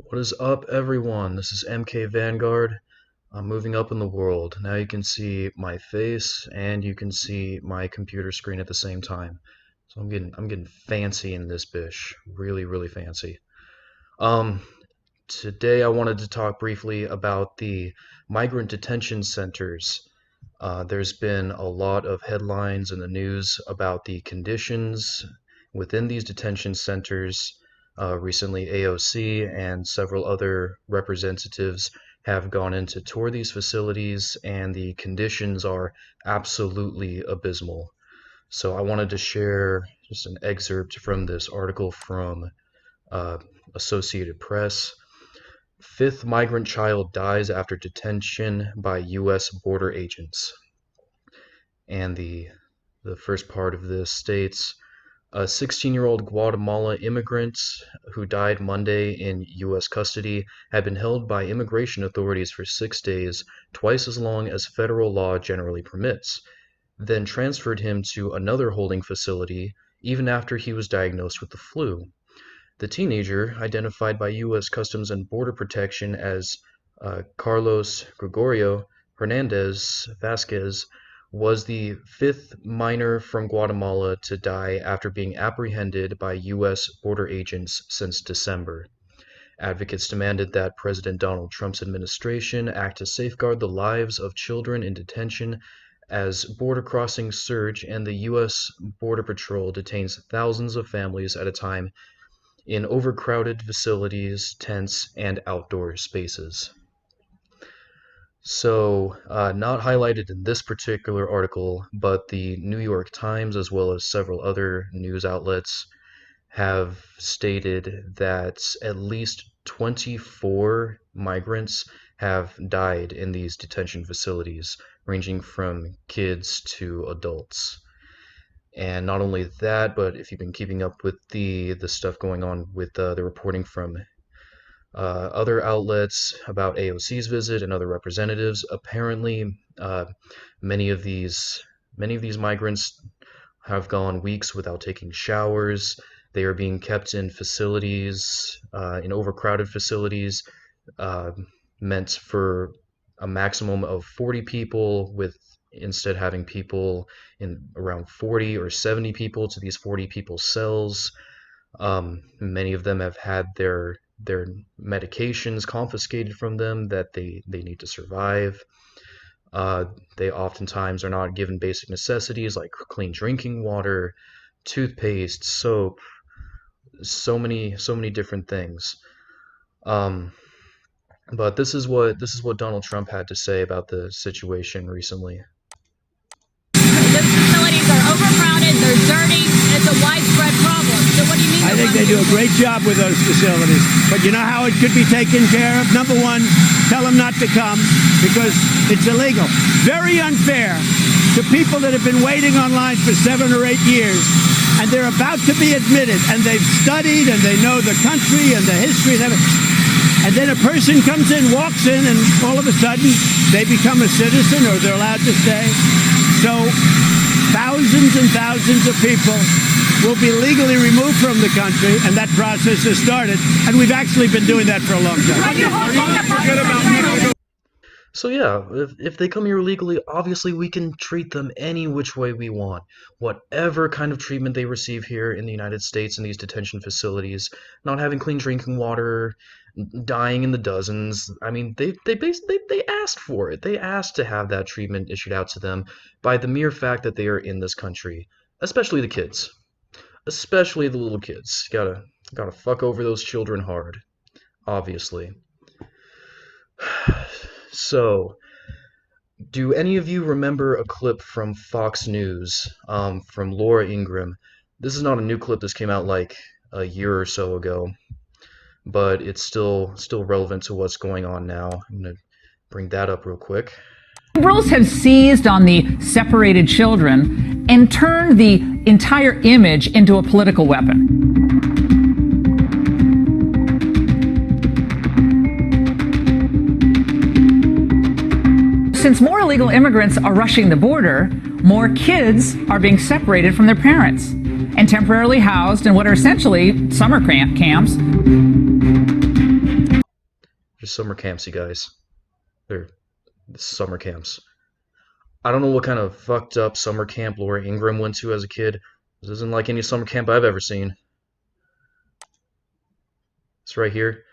What is up, everyone? This is MK Vanguard. I'm moving up in the world. Now you can see my face and you can see my computer screen at the same time. So I'm getting fancy in this bish. Really, really fancy. Um, Today I wanted to talk briefly about the migrant detention centers. There's been a lot of headlines in the news about the conditions within these detention centers. Recently, AOC and several other representatives have gone in to tour these facilities, and the conditions are absolutely abysmal. So I wanted to share just an excerpt from this article from uh, Associated Press. Fifth migrant child dies after detention by U.S. border agents. And the first part of this states, a 16-year-old Guatemala immigrant who died Monday in U.S. custody had been held by immigration authorities for 6 days, twice as long as federal law generally permits, then transferred him to another holding facility even after he was diagnosed with the flu. The teenager, identified by U.S. Customs and Border Protection as Carlos Gregorio Hernandez Vasquez, was the fifth minor from Guatemala to die after being apprehended by U.S. border agents since December. Advocates demanded that President Donald Trump's administration act to safeguard the lives of children in detention as border crossings surge and the U.S. Border Patrol detains thousands of families at a time in overcrowded facilities, tents, and outdoor spaces. So, not highlighted in this particular article, but the New York Times, as well as several other news outlets, have stated that at least 24 migrants have died in these detention facilities, ranging from kids to adults. And not only that, but if you've been keeping up with the stuff going on with the reporting from other outlets about AOC's visit and other representatives, apparently many of these migrants have gone weeks without taking showers. They are being kept in facilities, in overcrowded facilities, meant for a maximum of 40 people, with instead having people in around 40 or 70 people to these 40 people cells. Many of them have had their medications confiscated from them that they need to survive. They oftentimes are not given basic necessities like clean drinking water, toothpaste, soap, so many different things. But this is what Donald Trump had to say about the situation recently. Those facilities are overcrowded, they're dirty, it's a widespread problem. So what do you mean? I think they do a great job with those facilities. But you know how it could be taken care of? Number one, tell them not to come because it's illegal. Very unfair to people that have been waiting online for 7 or 8 years, and they're about to be admitted, and they've studied, and they know the country and the history and everything. And then a person comes in, walks in, and all of a sudden they become a citizen or they're allowed to stay. So thousands and thousands of people will be legally removed from the country, and that process has started. And we've actually been doing that for a long time. So yeah, if they come here illegally, obviously we can treat them any which way we want. Whatever kind of treatment they receive here in the United States in these detention facilities, not having clean drinking water, dying in the dozens. I mean, they asked for it. They asked to have that treatment issued out to them by the mere fact that they are in this country, especially the kids. Especially the little kids. Gotta fuck over those children hard, obviously. So, do any of you remember a clip from Fox News, from Laura Ingraham? This is not a new clip. This came out like a year or so ago, but it's still relevant to what's going on now. I'm gonna bring that up real quick. Liberals have seized on the separated children and turned the entire image into a political weapon. Since more illegal immigrants are rushing the border, more kids are being separated from their parents and temporarily housed in what are essentially summer camps. Just summer camps, you guys. They're summer camps. I don't know what kind of fucked up summer camp Laura Ingraham went to as a kid. This isn't like any summer camp I've ever seen. It's right here.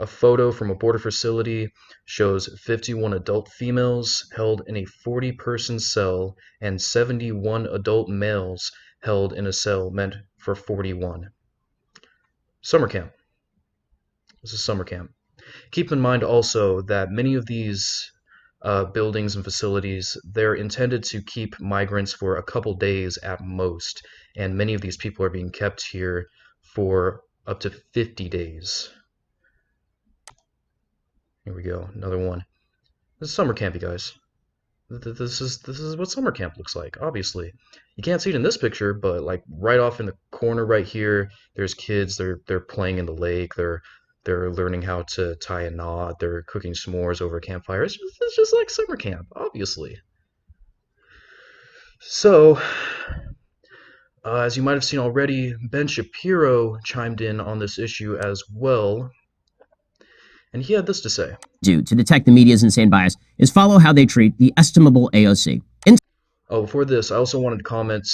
A photo from a border facility shows 51 adult females held in a 40-person cell and 71 adult males held in a cell meant for 41. Summer camp. This is summer camp. Keep in mind also that many of these buildings and facilities, they're intended to keep migrants for a couple days at most, and many of these people are being kept here for up to 50 days. Here we go, another one. This is summer camp, you guys. This is what summer camp looks like, obviously. You can't see it in this picture, but like right off in the corner right here, there's kids, they're playing in the lake, they're learning how to tie a knot, they're cooking s'mores over a campfire. It's just like summer camp, obviously. So, as you might have seen already, Ben Shapiro chimed in on this issue as well, and he had this to say. Do to detect the media's insane bias is follow how they treat the estimable AOC. Oh, before this, I also wanted to comment,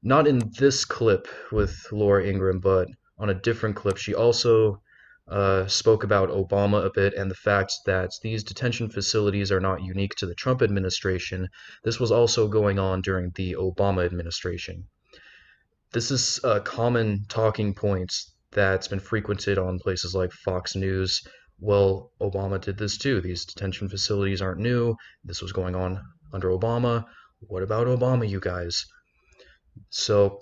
not in this clip with Laura Ingraham, but on a different clip. She also spoke about Obama a bit and the fact that these detention facilities are not unique to the Trump administration. This was also going on during the Obama administration. This is a common talking point that's been frequented on places like Fox News. Well, Obama did this too. These detention facilities aren't new. This was going on under Obama. What about Obama, you guys? So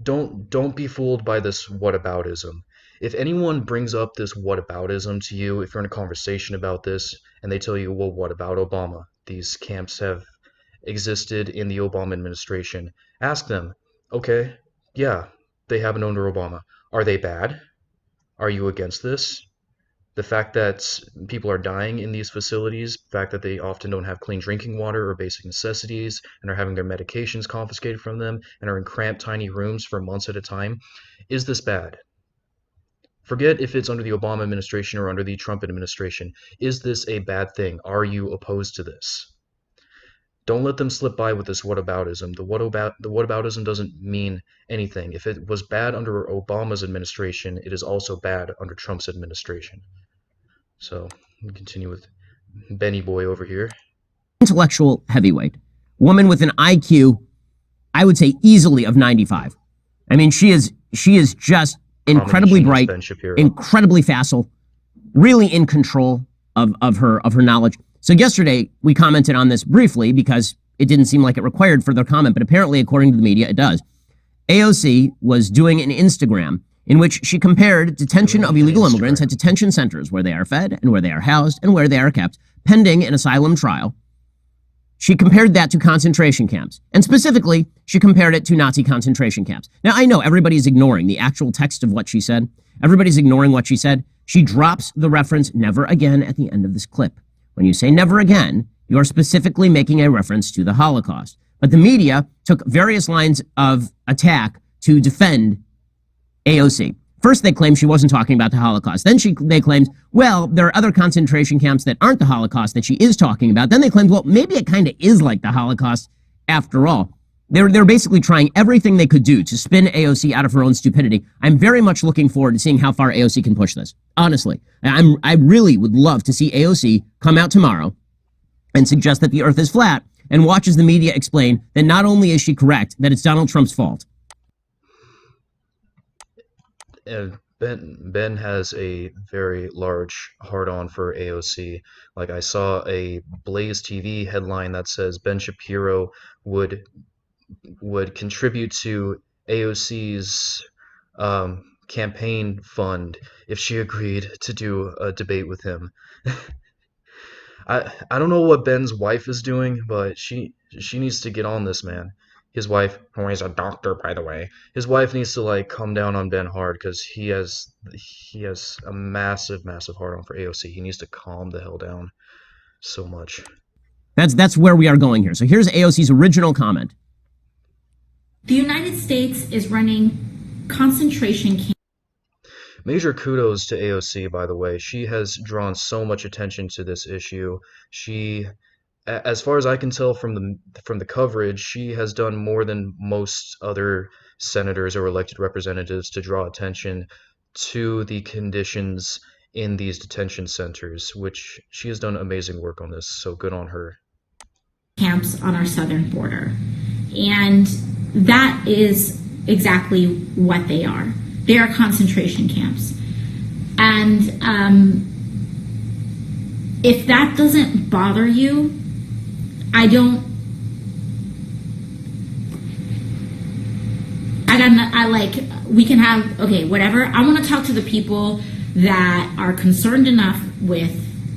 don't be fooled by this whataboutism. If anyone brings up this whataboutism to you, if you're in a conversation about this and they tell you, well, what about Obama? These camps have existed in the Obama administration. Ask them, okay, yeah, they happened under Obama. Are they bad? Are you against this? The fact that people are dying in these facilities, the fact that they often don't have clean drinking water or basic necessities and are having their medications confiscated from them and are in cramped, tiny rooms for months at a time, is this bad? Forget if it's under the Obama administration or under the Trump administration. Is this a bad thing? Are you opposed to this? Don't let them slip by with this whataboutism. The whataboutism doesn't mean anything. If it was bad under Obama's administration, it is also bad under Trump's administration. So, we continue with Benny Boy over here. Intellectual heavyweight. Woman with an IQ, I would say easily of 95. I mean, she is just incredibly bright, incredibly facile, really in control of her knowledge. So yesterday, we commented on this briefly because it didn't seem like it required further comment, but apparently, according to the media, it does. AOC was doing an Instagram in which she compared detention of illegal immigrants at detention centers where they are fed and where they are housed and where they are kept pending an asylum trial. She compared that to concentration camps. And specifically, she compared it to Nazi concentration camps. Now, I know everybody's ignoring the actual text of what she said. Everybody's ignoring what she said. She drops the reference never again at the end of this clip. When you say never again, you are specifically making a reference to the Holocaust. But the media took various lines of attack to defend AOC. First, they claimed she wasn't talking about the Holocaust. Then they claimed, well, there are other concentration camps that aren't the Holocaust that she is talking about. Then they claimed, well, maybe it kind of is like the Holocaust after all. They're basically trying everything they could do to spin AOC out of her own stupidity. I'm very much looking forward to seeing how far AOC can push this. Honestly, I really would love to see AOC come out tomorrow and suggest that the earth is flat and watch as the media explain that not only is she correct, that it's Donald Trump's fault. Ben has a very large hard-on for AOC. Like, I saw a Blaze TV headline that says Ben Shapiro would contribute to AOC's campaign fund if she agreed to do a debate with him. I don't know what Ben's wife is doing, but she needs to get on this, man. His wife, who is a doctor, by the way, his wife needs to like come down on Ben hard because he has a massive hard on for AOC. He needs to calm the hell down so much. That's where we are going here. So here's AOC's original comment. The United States is running concentration camps. Major kudos to AOC, by the way. She has drawn so much attention to this issue. She, as far as I can tell from the coverage, she has done more than most other senators or elected representatives to draw attention to the conditions in these detention centers, which she has done amazing work on this, so good on her. Camps on our southern border. And that is exactly what they are. They are concentration camps. And if that doesn't bother you, we can have, okay, whatever. I want to talk to the people that are concerned enough with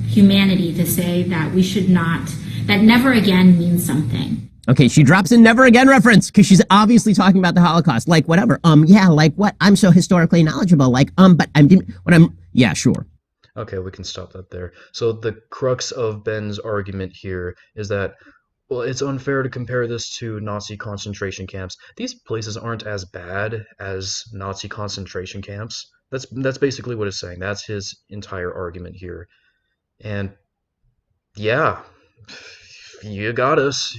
humanity to say that we should not, that never again means something. Okay, she drops in never again reference because she's obviously talking about the Holocaust. Like, whatever. Yeah, like what? I'm so historically knowledgeable. Like, but yeah, sure. Okay, we can stop that there. So the crux of Ben's argument here is that, well, it's unfair to compare this to Nazi concentration camps. These places aren't as bad as Nazi concentration camps. That's basically what it's saying. That's his entire argument here. And yeah, you got us.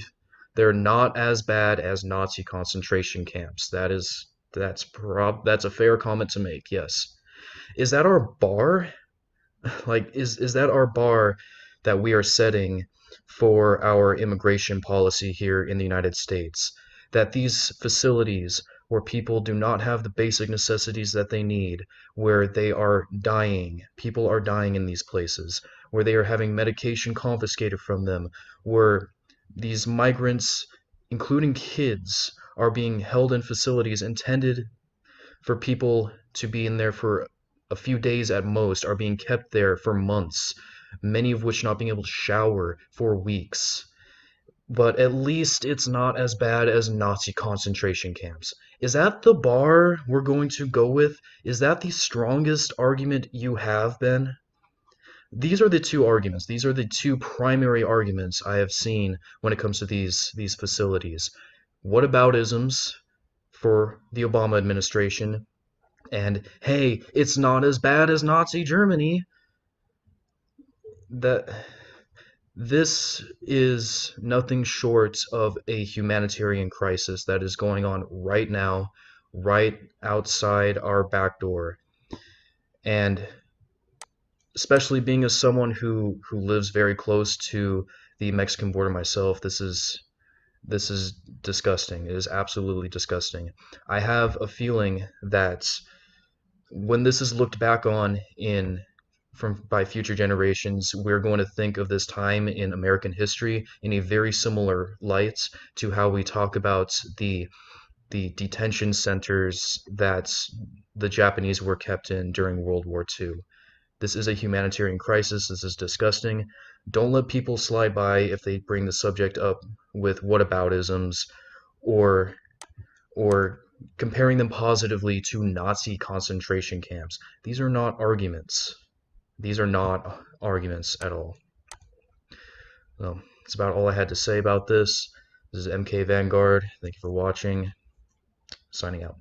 They're not as bad as Nazi concentration camps. That's a fair comment to make. Yes. Is that our bar? Like, is that our bar that we are setting for our immigration policy here in the United States? That these facilities where people do not have the basic necessities that they need, where they are dying, people are dying in these places, where they are having medication confiscated from them, where these migrants, including kids, are being held in facilities intended for people to be in there for a few days at most, are being kept there for months, many of which not being able to shower for weeks. But at least it's not as bad as Nazi concentration camps. Is that the bar we're going to go with? Is that the strongest argument you have, Ben? These are the two arguments. These are the two primary arguments I have seen when it comes to these facilities. Whataboutisms for the Obama administration, and hey, it's not as bad as Nazi Germany. That this is nothing short of a humanitarian crisis that is going on right now, right outside our back door. And especially being as someone who lives very close to the Mexican border myself, this is disgusting. It is absolutely disgusting. I have a feeling that when this is looked back on by future generations, we're going to think of this time in American history in a very similar light to how we talk about the detention centers that the Japanese were kept in during World War II. This is a humanitarian crisis. This is disgusting. Don't let people slide by if they bring the subject up with whataboutisms or comparing them positively to Nazi concentration camps. These are not arguments. These are not arguments at all. Well, that's about all I had to say about this. This is MK Vanguard. Thank you for watching. Signing out.